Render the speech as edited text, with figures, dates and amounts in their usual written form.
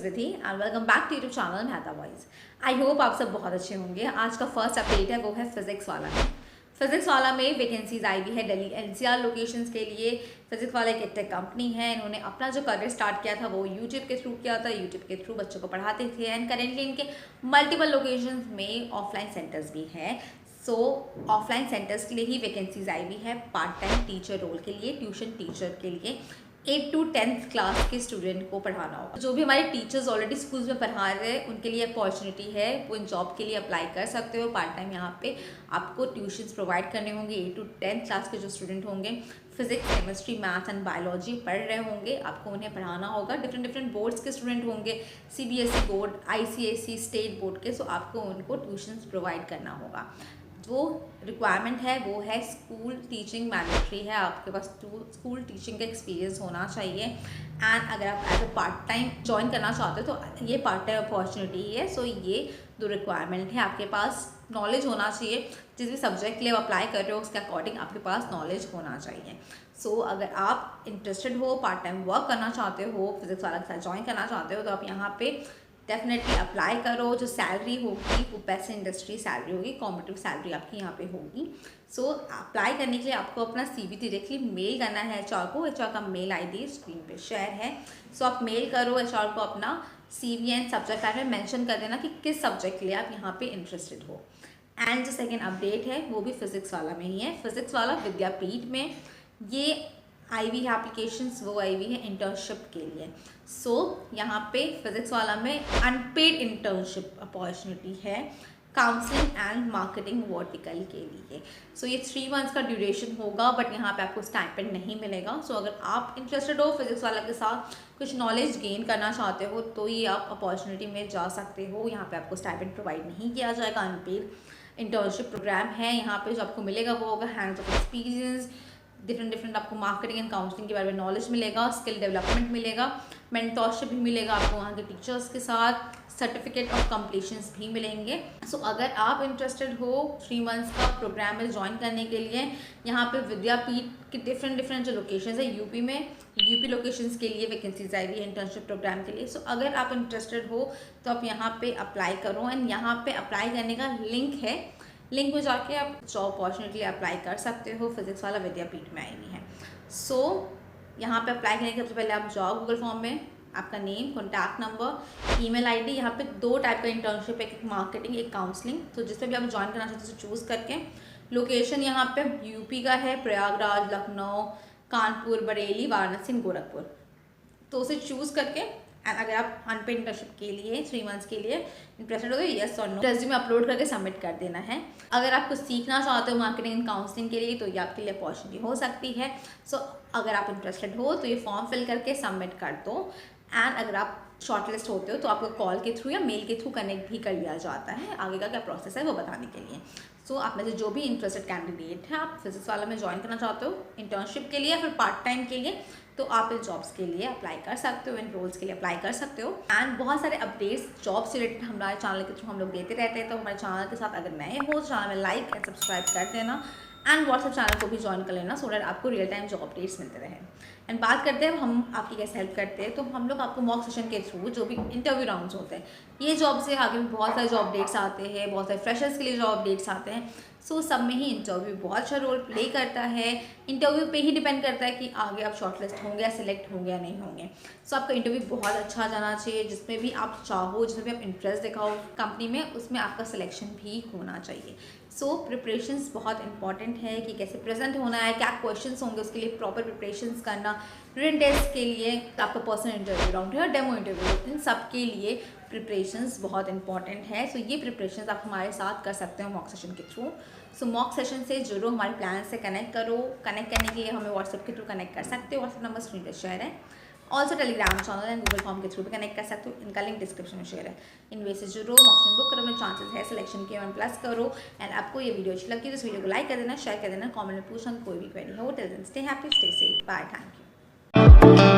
Is Vidhi and welcome back to YouTube channel Mehta voice. I hope आप सब बहुत अच्छे होंगे। आज का फर्स्ट अपडेट है वो है फिजिक्स वाला में। फिजिक्स वाला में वैकेंसीज आई हुई है दिल्ली एनसीआर लोकेशंस के लिए। फिजिक्स वाला एक टेक कंपनी है। इन्होंने अपना जो करियर स्टार्ट किया था वो यूट्यूब के थ्रू किया था। यूट्यूब के थ्रू बच्चों को पढ़ाते थे एंड करेंटली इनके मल्टीपल लोकेशंस में ऑफलाइन सेंटर्स भी हैं। सो ऑफलाइन सेंटर्स के लिए ही वैकेंसीज आई हुई है पार्ट टाइम टीचर रोल के लिए, ट्यूशन टीचर के लिए 8 to 10th क्लास के स्टूडेंट को पढ़ाना होगा। जो भी हमारे टीचर्स ऑलरेडी स्कूल्स में पढ़ा रहे हैं उनके लिए अपॉर्चुनिटी है, वो इन जॉब के लिए अप्लाई कर सकते हो। पार्ट टाइम यहाँ पे आपको ट्यूशन्स प्रोवाइड करने होंगे। 8 to 10th क्लास के जो स्टूडेंट होंगे physics, chemistry, math and biology पढ़ रहे होंगे, आपको उन्हें पढ़ाना होगा। डिफरेंट बोर्ड्स के स्टूडेंट होंगे, CBSE board, ICSE, state board के, सो आपको उनको ट्यूशन्स प्रोवाइड करना होगा। जो रिक्वायरमेंट है वो है स्कूल टीचिंग मैंडेटरी है, आपके पास स्कूल टीचिंग का एक्सपीरियंस होना चाहिए। एंड अगर आप as a part time join करना चाहते हो तो ये पार्ट टाइम अपॉर्चुनिटी है। सो ये दो रिक्वायरमेंट है। आपके पास नॉलेज होना चाहिए, जिस भी सब्जेक्ट के लिए आप अप्लाई कर रहे हो उसके अकॉर्डिंग आपके पास नॉलेज होना चाहिए। सो अगर आप इंटरेस्टेड हो, पार्ट टाइम वर्क करना चाहते हो, फिजिक्स वाला के साथ ज्वाइन करना चाहते हो, तो आप यहाँ पे डेफिनेटली अप्लाई करो। जो सैलरी होगी वो बेस्ट इंडस्ट्री सैलरी होगी, कॉम्पिटिटिव सैलरी आपकी यहाँ पे होगी। सो अप्लाई करने के लिए आपको अपना CV डायरेक्टली मेल करना है HR को। HR का मेल ID स्क्रीन पे शेयर है। सो आप मेल करो HR को अपना CV and subject title mention कर देना कि किस सब्जेक्ट के लिए आप यहाँ पे इंटरेस्टेड हो। एंड जो सेकेंड अपडेट है वो भी फिजिक्स वाला में ही है। फिजिक्स वाला विद्यापीठ में ये आई हुई है एप्लीकेशंस, वो आई हुई है इंटर्नशिप के लिए। सो यहाँ पे फिजिक्स वाला में अनपेड इंटर्नशिप अपॉर्चुनिटी है काउंसलिंग एंड मार्केटिंग वर्टिकल के लिए। सो ये 3 months का ड्यूरेशन होगा, बट यहाँ पे आपको स्टाइपेंड नहीं मिलेगा। सो अगर आप इंटरेस्टेड हो फिजिक्स वाला के साथ कुछ नॉलेज गेन करना चाहते हो तो ये आप अपॉर्चुनिटी में जा सकते हो। यहाँ पे आपको स्टाइपेंड प्रोवाइड नहीं किया जाएगा। अनपेड इंटर्नशिप प्रोग्राम है यहाँ पे। जो आपको मिलेगा वो होगा हैंड्स ऑफ एक्सपीरियंस, डिफरेंट आपको मार्केटिंग एंड काउंसलिंग के बारे में नॉलेज मिलेगा, स्किल डेवलपमेंट मिलेगा, मेंटोरशिप भी मिलेगा आपको वहाँ के टीचर्स के साथ, सर्टिफिकेट ऑफ कंप्लीशंस भी मिलेंगे। सो अगर आप इंटरेस्टेड हो 3 months का प्रोग्राम में ज्वाइन करने के लिए, यहाँ पे विद्यापीठ के डिफरेंट जो लोकेशंस है यूपी में, यूपी लोकेशंस के लिए वैकेंसीज आई हुई है इंटर्नशिप प्रोग्राम के लिए। सो अगर आप इंटरेस्टेड हो तो आप यहाँ पे अप्लाई करो। एंड यहाँ पे अप्लाई करने का लिंक है, लिंक में जाके आप जॉब अपॉर्चुनिटी अप्लाई कर सकते हो। फिजिक्स वाला विद्यापीठ में आई हुई है। सो यहाँ पे अप्लाई करने के सबसे पहले आप जाओ गूगल फॉर्म में, आपका name, contact number, email ID. यहाँ पे 2 टाइप का इंटर्नशिप है, एक मार्केटिंग, एक काउंसलिंग। तो जिसमें भी आप ज्वाइन करना चाहते हो चूज़ करके। लोकेशन यहाँ पे यूपी का है, प्रयागराज, लखनऊ, कानपुर, बरेली, वाराणसी, गोरखपुर। तो उसे चूज़ करके एंड अगर आप अनपेड इंटर्नशिप के लिए 3 months के लिए इंटरेस्टेड हो तो येस और नो रेज्यूमे अपलोड करके सबमिट कर देना है। अगर आप कुछ सीखना चाहते हो मार्केटिंग एंड काउंसलिंग के लिए तो ये आपके लिए अपॉर्चुनिटी हो सकती है। सो अगर आप इंटरेस्टेड हो तो ये फॉर्म फिल करके सबमिट कर दो। एंड अगर आप शॉर्टलिस्ट होते हो तो आपको कॉल के थ्रू या मेल के थ्रू कनेक्ट भी कर लिया जाता है। आगे का क्या प्रोसेस है वो बताने के लिए। सो आप में से जो भी इंटरेस्टेड कैंडिडेट है, आप फिजिक्स वाला में ज्वाइन करना चाहते हो इंटर्नशिप के लिए या फिर पार्ट टाइम के लिए, तो आप इन जॉब्स के लिए अप्लाई कर सकते हो, इन रोल्स के लिए अप्लाई कर सकते हो। एंड बहुत सारे अपडेट्स जॉब से रिलेटेड हमारे चैनल के थ्रू हम लोग देते रहते हैं। तो हमारे चैनल के साथ अगर नए हो तो चैनल में लाइक एंड सब्सक्राइब कर देना एंड व्हाट्सएप चैनल को भी ज्वाइन कर लेना, सो दैट आपको रियल टाइम जॉब अपडेट्स मिलते रहे। एंड बात करते हैं हम आपकी कैसे हेल्प करते हैं, तो हम लोग आपको मॉक सेशन के थ्रू जो भी इंटरव्यू राउंड्स होते हैं, ये जॉब से आगे भी बहुत सारे जॉब अपडेट्स आते हैं, बहुत सारे फ्रेशर्स के लिए जॉब अपडेट्स आते हैं। सो सब में ही इंटरव्यू बहुत अच्छा रोल प्ले करता है। इंटरव्यू पे ही डिपेंड करता है कि आगे आप शॉर्टलिस्ट होंगे या सिलेक्ट होंगे या नहीं होंगे। सो आपका इंटरव्यू बहुत अच्छा जाना चाहिए, जिसमें भी आप चाहो, जिसमें भी आप इंटरेस्ट दिखाओ कंपनी में, उसमें आपका सिलेक्शन भी होना चाहिए। सो प्रिपरेशंस बहुत इंपॉर्टेंट है कि कैसे प्रेजेंट होना है, क्या क्वेश्चंस होंगे, उसके लिए प्रॉपर प्रिपरेशंस करना। रिटन टेस्ट के लिए आपका पर्सनल इंटरव्यू राउंड है और डेमो इंटरव्यू, इन सब के लिए प्रिपरेशंस बहुत इंपॉर्टेंट है। सो ये प्रिपरेशंस आप हमारे साथ कर सकते हो मॉक सेशन के थ्रू। सो मॉक सेशन से जुड़ो, हमारे प्लान से कनेक्ट करो। कनेक्ट करने के लिए हमें व्हाट्सएप के थ्रू कनेक्ट कर सकते हो, व्हाट्सएप नंबर स्क्रीन पर शेयर है। Also Telegram channel and Google form के थ्रू भी कनेक्ट कर सकते हो, इनका लिंक डिस्क्रिप्शन में शेयर है। इनमें से जुड़ो, मॉक बुक करो, में चांसेस है सिलेक्शन के 1+ करो। एंड आपको ये वीडियो अच्छी लगती है तो इस वीडियो को लाइक कर देना, शेयर कर देना, कमेंट में पूछना कोई भी क्वेरी हो। Till then stay happy, stay safe, bye, thank you.